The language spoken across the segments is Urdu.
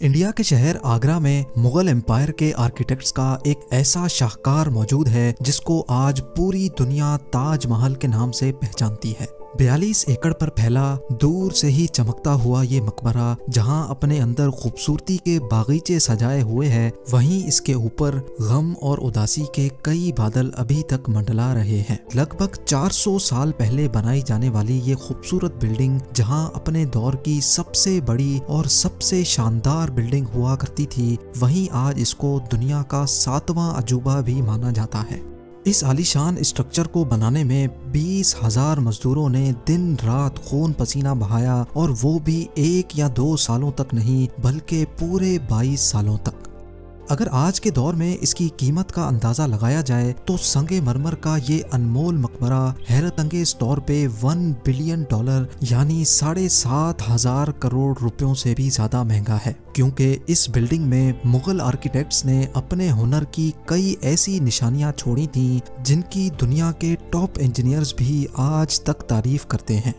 انڈیا کے شہر آگرہ میں مغل امپائر کے آرکیٹیکٹس کا ایک ایسا شاہکار موجود ہے جس کو آج پوری دنیا تاج محل کے نام سے پہچانتی ہے۔ 42 ایکڑ پر پھیلا دور سے ہی چمکتا ہوا یہ مقبرہ جہاں اپنے اندر خوبصورتی کے باغیچے سجائے ہوئے ہے، وہیں اس کے اوپر غم اور اداسی کے کئی بادل ابھی تک منڈلا رہے ہیں۔ لگ بھگ 400 سال پہلے بنائی جانے والی یہ خوبصورت بلڈنگ جہاں اپنے دور کی سب سے بڑی اور سب سے شاندار بلڈنگ ہوا کرتی تھی، وہیں آج اس کو دنیا کا 7واں عجوبہ بھی مانا جاتا ہے۔ اس عالیشان اسٹرکچر کو بنانے میں 20,000 مزدوروں نے دن رات خون پسینہ بہایا، اور وہ بھی 1 یا 2 سالوں تک نہیں بلکہ پورے 22 سالوں تک۔ اگر آج کے دور میں اس کی قیمت کا اندازہ لگایا جائے تو سنگ مرمر کا یہ انمول مقبرہ حیرت انگیز طور پہ $1 بلین یعنی 7,500 کروڑ روپیوں سے بھی زیادہ مہنگا ہے، کیونکہ اس بلڈنگ میں مغل آرکیٹیکٹس نے اپنے ہنر کی کئی ایسی نشانیاں چھوڑی تھیں جن کی دنیا کے ٹاپ انجینئرز بھی آج تک تعریف کرتے ہیں۔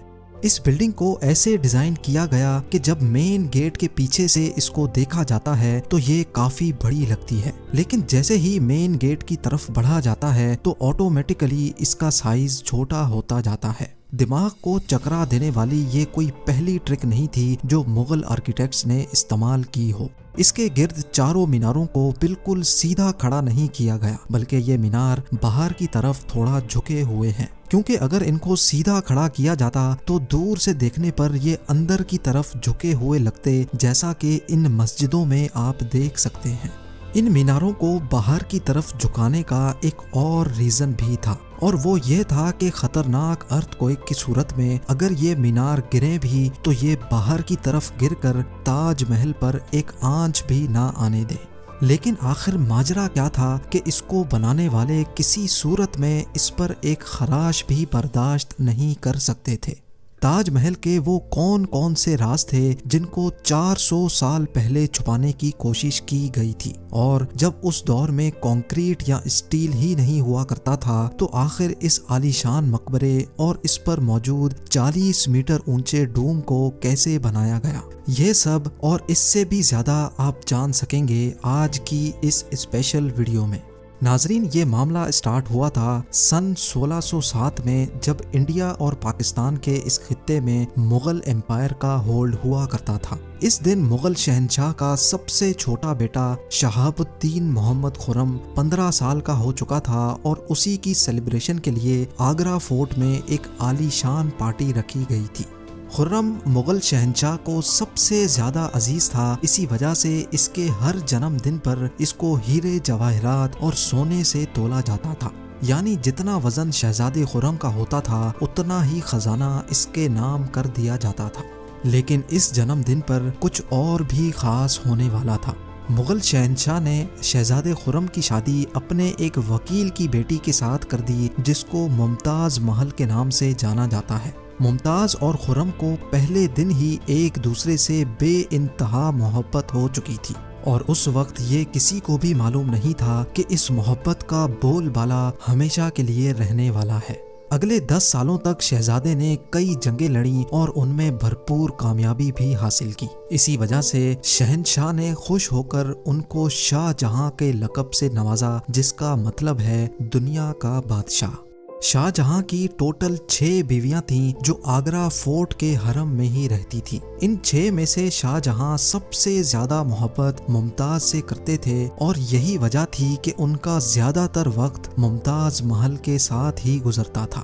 اس بلڈنگ کو ایسے ڈیزائن کیا گیا کہ جب مین گیٹ کے پیچھے سے اس کو دیکھا جاتا ہے تو یہ کافی بڑی لگتی ہے، لیکن جیسے ہی مین گیٹ کی طرف بڑھا جاتا ہے تو آٹومیٹیکلی اس کا سائز چھوٹا ہوتا جاتا ہے۔ دماغ کو چکرا دینے والی یہ کوئی پہلی ٹرک نہیں تھی جو مغل آرکیٹیکٹس نے استعمال کی ہو۔ اس کے گرد چاروں میناروں کو بالکل سیدھا کھڑا نہیں کیا گیا، بلکہ یہ مینار باہر کی طرف تھوڑا جھکے ہوئے ہیں، کیونکہ اگر ان کو سیدھا کھڑا کیا جاتا تو دور سے دیکھنے پر یہ اندر کی طرف جھکے ہوئے لگتے، جیسا کہ ان مسجدوں میں آپ دیکھ سکتے ہیں۔ ان میناروں کو باہر کی طرف جھکانے کا ایک اور ریزن بھی تھا، اور وہ یہ تھا کہ خطرناک ارتھ کوئک کی صورت میں اگر یہ مینار گرے بھی تو یہ باہر کی طرف گر کر تاج محل پر ایک آنچ بھی نہ آنے دے۔ لیکن آخر ماجرا کیا تھا کہ اس کو بنانے والے کسی صورت میں اس پر ایک خراش بھی برداشت نہیں کر سکتے تھے۔ تاج محل کے وہ کون سے راز تھے جن کو 400 سال پہلے چھپانے کی کوشش کی گئی تھی، اور جب اس دور میں کنکریٹ یا اسٹیل ہی نہیں ہوا کرتا تھا تو آخر اس عالیشان مقبرے اور اس پر موجود 40 میٹر اونچے ڈوم کو کیسے بنایا گیا؟ یہ سب اور اس سے بھی زیادہ آپ جان سکیں گے آج کی اس اسپیشل ویڈیو میں۔ ناظرین، یہ معاملہ اسٹارٹ ہوا تھا سن 1607 میں، جب انڈیا اور پاکستان کے اس خطے میں مغل امپائر کا ہولڈ ہوا کرتا تھا۔ اس دن مغل شہنشاہ کا سب سے چھوٹا بیٹا شہاب الدین محمد خرم 15 سال کا ہو چکا تھا، اور اسی کی سیلیبریشن کے لیے آگرہ فورٹ میں ایک عالی شان پارٹی رکھی گئی تھی۔ خرم مغل شہنشاہ کو سب سے زیادہ عزیز تھا، اسی وجہ سے اس کے ہر جنم دن پر اس کو ہیرے جواہرات اور سونے سے تولا جاتا تھا، یعنی جتنا وزن شہزادے خرم کا ہوتا تھا اتنا ہی خزانہ اس کے نام کر دیا جاتا تھا۔ لیکن اس جنم دن پر کچھ اور بھی خاص ہونے والا تھا۔ مغل شہنشاہ نے شہزادے خرم کی شادی اپنے ایک وکیل کی بیٹی کے ساتھ کر دی جس کو ممتاز محل کے نام سے جانا جاتا ہے۔ ممتاز اور خرم کو پہلے دن ہی ایک دوسرے سے بے انتہا محبت ہو چکی تھی، اور اس وقت یہ کسی کو بھی معلوم نہیں تھا کہ اس محبت کا بول بالا ہمیشہ کے لیے رہنے والا ہے۔ اگلے 10 سالوں تک شہزادے نے کئی جنگیں لڑیں اور ان میں بھرپور کامیابی بھی حاصل کی۔ اسی وجہ سے شہنشاہ نے خوش ہو کر ان کو شاہ جہاں کے لقب سے نوازا، جس کا مطلب ہے دنیا کا بادشاہ۔ شاہ جہاں کی ٹوٹل 6 بیویاں تھیں جو آگرہ فورٹ کے حرم میں ہی رہتی تھیں۔ ان 6 میں سے شاہ جہاں سب سے زیادہ محبت ممتاز سے کرتے تھے، اور یہی وجہ تھی کہ ان کا زیادہ تر وقت ممتاز محل کے ساتھ ہی گزرتا تھا۔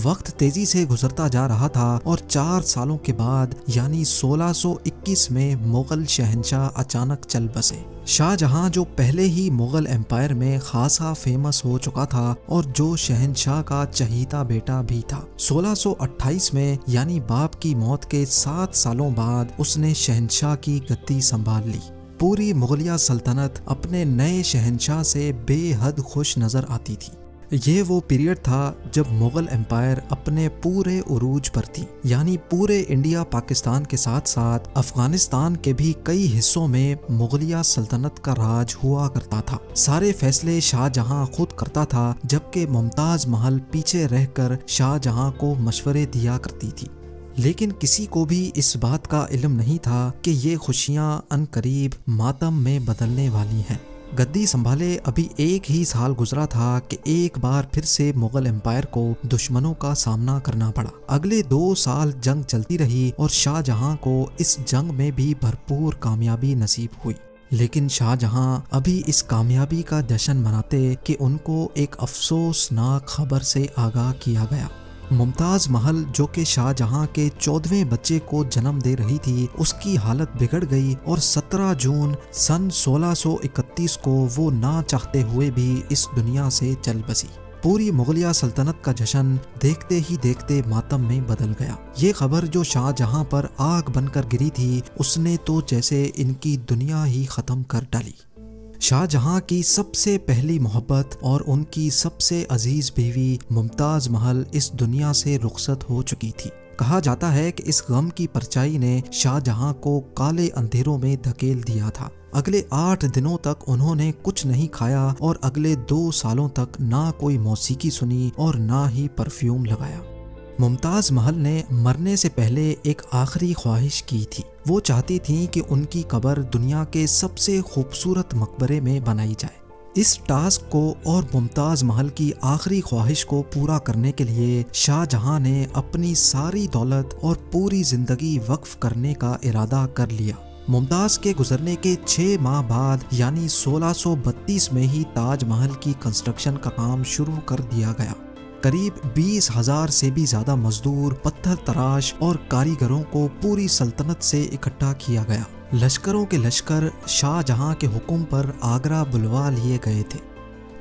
وقت تیزی سے گزرتا جا رہا تھا، اور 4 سالوں کے بعد یعنی 1621 میں مغل شہنشاہ اچانک چل بسے۔ شاہ جہاں جو پہلے ہی مغل امپائر میں خاصا فیمس ہو چکا تھا اور جو شہنشاہ کا چہیتا بیٹا بھی تھا، 1628 میں یعنی باپ کی موت کے 7 سالوں بعد اس نے شہنشاہ کی گدی سنبھال لی۔ پوری مغلیہ سلطنت اپنے نئے شہنشاہ سے بے حد خوش نظر آتی تھی۔ یہ وہ پیریڈ تھا جب مغل امپائر اپنے پورے عروج پر تھی، یعنی پورے انڈیا پاکستان کے ساتھ ساتھ افغانستان کے بھی کئی حصوں میں مغلیہ سلطنت کا راج ہوا کرتا تھا۔ سارے فیصلے شاہ جہاں خود کرتا تھا، جبکہ ممتاز محل پیچھے رہ کر شاہ جہاں کو مشورے دیا کرتی تھی۔ لیکن کسی کو بھی اس بات کا علم نہیں تھا کہ یہ خوشیاں عنقریب ماتم میں بدلنے والی ہیں۔ گدی سنبھالے ابھی 1 ہی سال گزرا تھا کہ ایک بار پھر سے مغل امپائر کو دشمنوں کا سامنا کرنا پڑا۔ اگلے 2 سال جنگ چلتی رہی اور شاہ جہاں کو اس جنگ میں بھی بھرپور کامیابی نصیب ہوئی، لیکن شاہ جہاں ابھی اس کامیابی کا جشن مناتے کہ ان کو ایک افسوسناک خبر سے آگاہ کیا گیا۔ ممتاز محل جو کہ شاہ جہاں کے 14ویں بچے کو جنم دے رہی تھی، اس کی حالت بگڑ گئی اور 17 جون سن 1631 کو وہ نہ چاہتے ہوئے بھی اس دنیا سے چل بسی۔ پوری مغلیہ سلطنت کا جشن دیکھتے ہی دیکھتے ماتم میں بدل گیا۔ یہ خبر جو شاہ جہاں پر آگ بن کر گری تھی، اس نے تو جیسے ان کی دنیا ہی ختم کر ڈالی۔ شاہ جہاں کی سب سے پہلی محبت اور ان کی سب سے عزیز بیوی ممتاز محل اس دنیا سے رخصت ہو چکی تھی۔ کہا جاتا ہے کہ اس غم کی پرچائی نے شاہ جہاں کو کالے اندھیروں میں دھکیل دیا تھا۔ اگلے 8 دنوں تک انہوں نے کچھ نہیں کھایا اور اگلے 2 سالوں تک نہ کوئی موسیقی سنی اور نہ ہی پرفیوم لگایا۔ ممتاز محل نے مرنے سے پہلے ایک آخری خواہش کی تھی۔ وہ چاہتی تھیں کہ ان کی قبر دنیا کے سب سے خوبصورت مقبرے میں بنائی جائے۔ اس ٹاسک کو اور ممتاز محل کی آخری خواہش کو پورا کرنے کے لیے شاہ جہاں نے اپنی ساری دولت اور پوری زندگی وقف کرنے کا ارادہ کر لیا۔ ممتاز کے گزرنے کے 6 ماہ بعد یعنی 1632 میں ہی تاج محل کی کنسٹرکشن کا کام شروع کر دیا گیا۔ قریب 20,000 سے بھی زیادہ مزدور، پتھر تراش اور کاریگروں کو پوری سلطنت سے اکٹھا کیا گیا۔ لشکروں کے لشکر شاہ جہاں کے حکم پر آگرہ بلوا لیے گئے تھے۔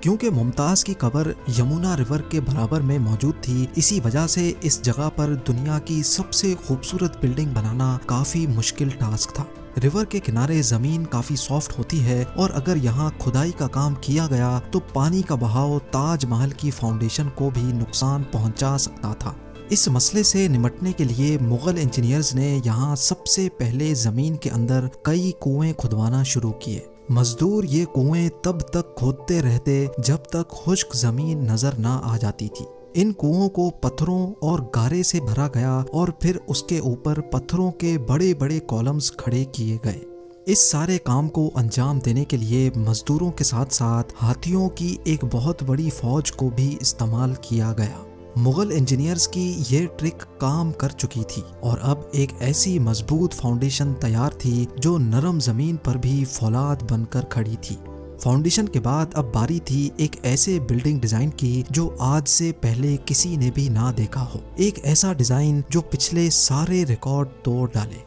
کیونکہ ممتاز کی قبر یمنا ریور کے برابر میں موجود تھی، اسی وجہ سے اس جگہ پر دنیا کی سب سے خوبصورت بلڈنگ بنانا کافی مشکل ٹاسک تھا۔ ریور کے کنارے زمین کافی سافٹ ہوتی ہے اور اگر یہاں کھدائی کا کام کیا گیا تو پانی کا بہاؤ تاج محل کی فاؤنڈیشن کو بھی نقصان پہنچا سکتا تھا۔ اس مسئلے سے نمٹنے کے لیے مغل انجینئرز نے یہاں سب سے پہلے زمین کے اندر کئی کنویں کھدوانا شروع کیے۔ مزدور یہ کنویں تب تک کھودتے رہتے جب تک خشک زمین نظر نہ آ جاتی تھی۔ ان کنووں کو پتھروں اور گارے سے بھرا گیا اور پھر اس کے اوپر پتھروں کے بڑے بڑے کالمز کھڑے کیے گئے۔ اس سارے کام کو انجام دینے کے لیے مزدوروں کے ساتھ ساتھ ہاتھیوں کی ایک بہت بڑی فوج کو بھی استعمال کیا گیا۔ مغل انجینئرز کی یہ ٹرک کام کر چکی تھی اور اب ایک ایسی مضبوط فاؤنڈیشن تیار تھی جو نرم زمین پر بھی فولاد بن کر کھڑی تھی۔ فاؤنڈیشن کے بعد اب باری تھی ایک ایسے بلڈنگ ڈیزائن کی جو آج سے پہلے کسی نے بھی نہ دیکھا ہو، ایک ایسا ڈیزائن جو پچھلے سارے ریکارڈ توڑ ڈالے۔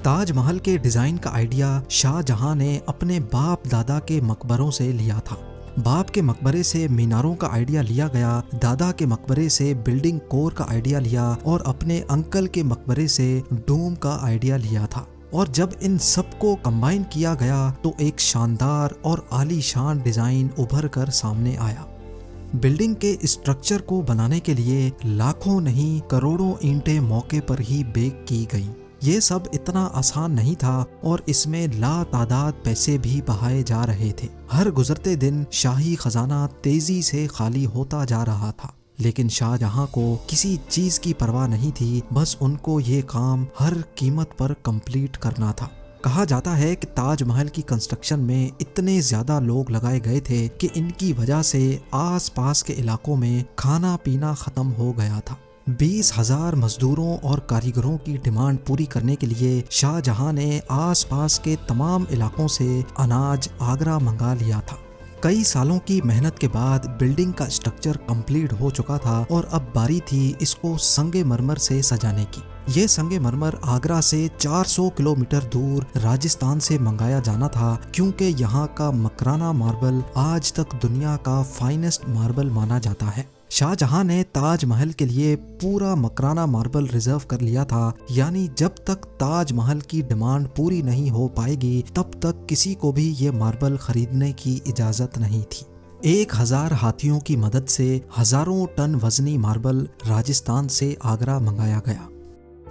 تاج محل کے ڈیزائن کا آئیڈیا شاہ جہاں نے اپنے باپ دادا کے مقبروں سے لیا تھا۔ باپ کے مقبرے سے میناروں کا آئیڈیا لیا گیا، دادا کے مقبرے سے بلڈنگ کور کا آئیڈیا لیا اور اپنے انکل کے مقبرے سے ڈوم کا آئیڈیا لیا تھا۔ اور جب ان سب کو کمبائن کیا گیا تو ایک شاندار اور عالی شان ڈیزائن ابھر کر سامنے آیا۔ بلڈنگ کے اسٹرکچر کو بنانے کے لیے لاکھوں نہیں کروڑوں اینٹیں موقع پر ہی بیک کی گئیں۔ یہ سب اتنا آسان نہیں تھا اور اس میں لا تعداد پیسے بھی بہائے جا رہے تھے۔ ہر گزرتے دن شاہی خزانہ تیزی سے خالی ہوتا جا رہا تھا، لیکن شاہ جہاں کو کسی چیز کی پرواہ نہیں تھی، بس ان کو یہ کام ہر قیمت پر کمپلیٹ کرنا تھا۔ کہا جاتا ہے کہ تاج محل کی کنسٹرکشن میں اتنے زیادہ لوگ لگائے گئے تھے کہ ان کی وجہ سے آس پاس کے علاقوں میں کھانا پینا ختم ہو گیا تھا۔ 20,000 مزدوروں اور کاریگروں کی ڈیمانڈ پوری کرنے کے لیے شاہ جہاں نے آس پاس کے تمام علاقوں سے اناج آگرہ منگا لیا تھا۔ کئی سالوں کی محنت کے بعد بلڈنگ کا اسٹرکچر کمپلیٹ ہو چکا تھا اور اب باری تھی اس کو سنگ مرمر سے سجانے کی۔ یہ سنگ مرمر آگرہ سے 400 کلومیٹر دور راجستھان سے منگایا جانا تھا، کیونکہ یہاں کا مکرانہ ماربل آج تک دنیا کا فائنسٹ ماربل مانا جاتا ہے۔ شاہ جہاں نے تاج محل کے لیے پورا مکرانہ ماربل ریزرو کر لیا تھا، یعنی جب تک تاج محل کی ڈیمانڈ پوری نہیں ہو پائے گی تب تک کسی کو بھی یہ ماربل خریدنے کی اجازت نہیں تھی۔ 1000 ہاتھیوں کی مدد سے ہزاروں ٹن وزنی ماربل راجستھان سے آگرہ منگایا گیا۔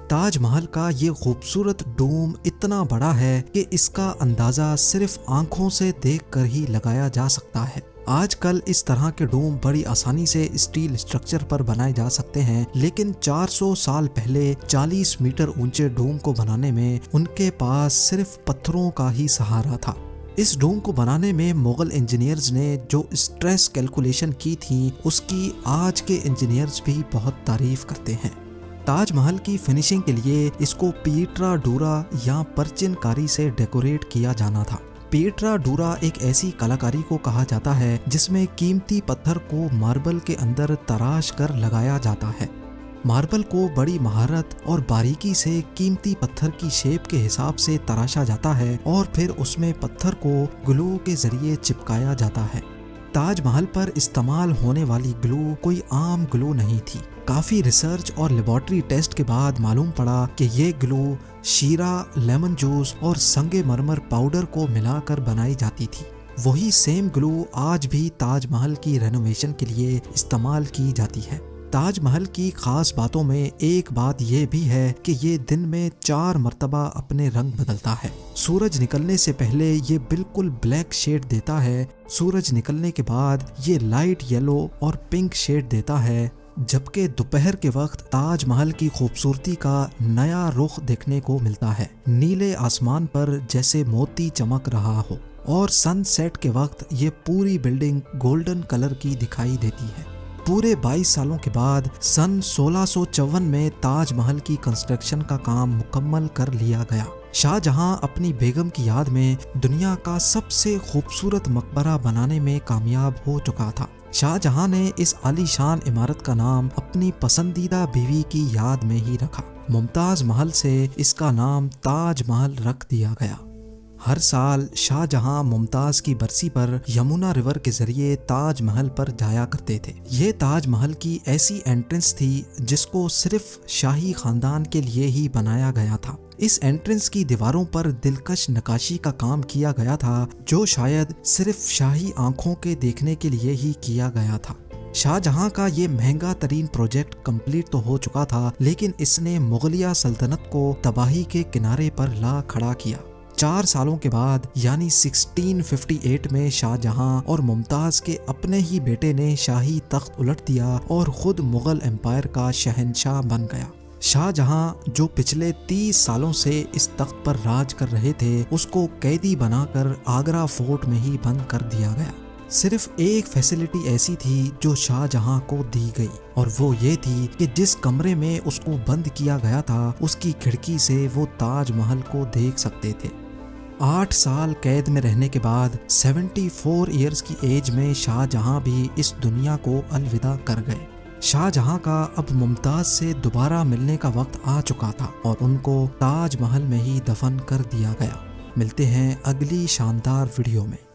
تاج محل کا یہ خوبصورت ڈوم اتنا بڑا ہے کہ اس کا اندازہ صرف آنکھوں سے دیکھ کر ہی لگایا جا سکتا ہے۔ آج کل اس طرح کے ڈوم بڑی آسانی سے اسٹیل اسٹرکچر پر بنائے جا سکتے ہیں، لیکن 400 سال پہلے 40 میٹر اونچے ڈوم کو بنانے میں ان کے پاس صرف پتھروں کا ہی سہارا تھا۔ اس ڈوم کو بنانے میں مغل انجینئرز نے جو اسٹریس کیلکولیشن کی تھی اس کی آج کے انجینئرز بھی بہت تعریف کرتے ہیں۔ تاج محل کی فنیشنگ کے لیے اس کو پیٹرا ڈورا یا پرچن کاری سے ڈیکوریٹ کیا جانا تھا۔ پیٹرا ڈورا ایک ایسی کلاکاری کو کہا جاتا ہے جس میں قیمتی پتھر کو ماربل کے اندر تراش کر لگایا جاتا ہے۔ ماربل کو بڑی مہارت اور باریکی سے قیمتی پتھر کی شیپ کے حساب سے تراشا جاتا ہے اور پھر اس میں پتھر کو گلو کے ذریعے چپکایا جاتا ہے۔ تاج محل پر استعمال ہونے والی گلو کوئی عام گلو نہیں تھی۔ کافی ریسرچ اور لیبارٹری ٹیسٹ کے بعد معلوم پڑا کہ یہ گلو شیرہ، لیمن جوس اور سنگ مرمر پاؤڈر کو ملا کر بنائی جاتی تھی۔ وہی سیم گلو آج بھی تاج محل کی رینوویشن کے لیے استعمال کی جاتی ہے۔ تاج محل کی خاص باتوں میں ایک بات یہ بھی ہے کہ یہ دن میں 4 مرتبہ اپنے رنگ بدلتا ہے۔ سورج نکلنے سے پہلے یہ بالکل بلیک شیڈ دیتا ہے، سورج نکلنے کے بعد یہ لائٹ یلو اور پنک شیڈ دیتا ہے، جبکہ دوپہر کے وقت تاج محل کی خوبصورتی کا نیا رخ دیکھنے کو ملتا ہے، نیلے آسمان پر جیسے موتی چمک رہا ہو، اور سن سیٹ کے وقت یہ پوری بلڈنگ گولڈن کلر کی دکھائی دیتی ہے۔ پورے 22 سالوں کے بعد سن 1654 میں تاج محل کی کنسٹرکشن کا کام مکمل کر لیا گیا۔ شاہ جہاں اپنی بیگم کی یاد میں دنیا کا سب سے خوبصورت مقبرہ بنانے میں کامیاب ہو چکا تھا۔ شاہ جہاں نے اس عالی شان عمارت کا نام اپنی پسندیدہ بیوی کی یاد میں ہی رکھا۔ ممتاز محل سے اس کا نام تاج محل رکھ دیا گیا۔ ہر سال شاہ جہاں ممتاز کی برسی پر یمنا ریور کے ذریعے تاج محل پر جایا کرتے تھے۔ یہ تاج محل کی ایسی انٹرنس تھی جس کو صرف شاہی خاندان کے لیے ہی بنایا گیا تھا۔ اس انٹرنس کی دیواروں پر دلکش نقاشی کا کام کیا گیا تھا جو شاید صرف شاہی آنکھوں کے دیکھنے کے لیے ہی کیا گیا تھا۔ شاہ جہاں کا یہ مہنگا ترین پروجیکٹ کمپلیٹ تو ہو چکا تھا، لیکن اس نے مغلیہ سلطنت کو تباہی کے کنارے پر لا کھڑا کیا۔ 4 سالوں کے بعد یعنی 1658 میں شاہ جہاں اور ممتاز کے اپنے ہی بیٹے نے شاہی تخت الٹ دیا اور خود مغل امپائر کا شہنشاہ بن گیا۔ شاہ جہاں جو پچھلے 30 سالوں سے اس تخت پر راج کر رہے تھے، اس کو قیدی بنا کر آگرہ فورٹ میں ہی بند کر دیا گیا۔ صرف ایک فیسلٹی ایسی تھی جو شاہ جہاں کو دی گئی، اور وہ یہ تھی کہ جس کمرے میں اس کو بند کیا گیا تھا اس کی کھڑکی سے وہ تاج محل کو دیکھ سکتے تھے۔ 8 سال قید میں رہنے کے بعد 74 ایئرز کی ایج میں شاہ جہاں بھی اس دنیا کو الوداع کر گئے۔ شاہ جہاں کا اب ممتاز سے دوبارہ ملنے کا وقت آ چکا تھا اور ان کو تاج محل میں ہی دفن کر دیا گیا۔ ملتے ہیں اگلی شاندار ویڈیو میں۔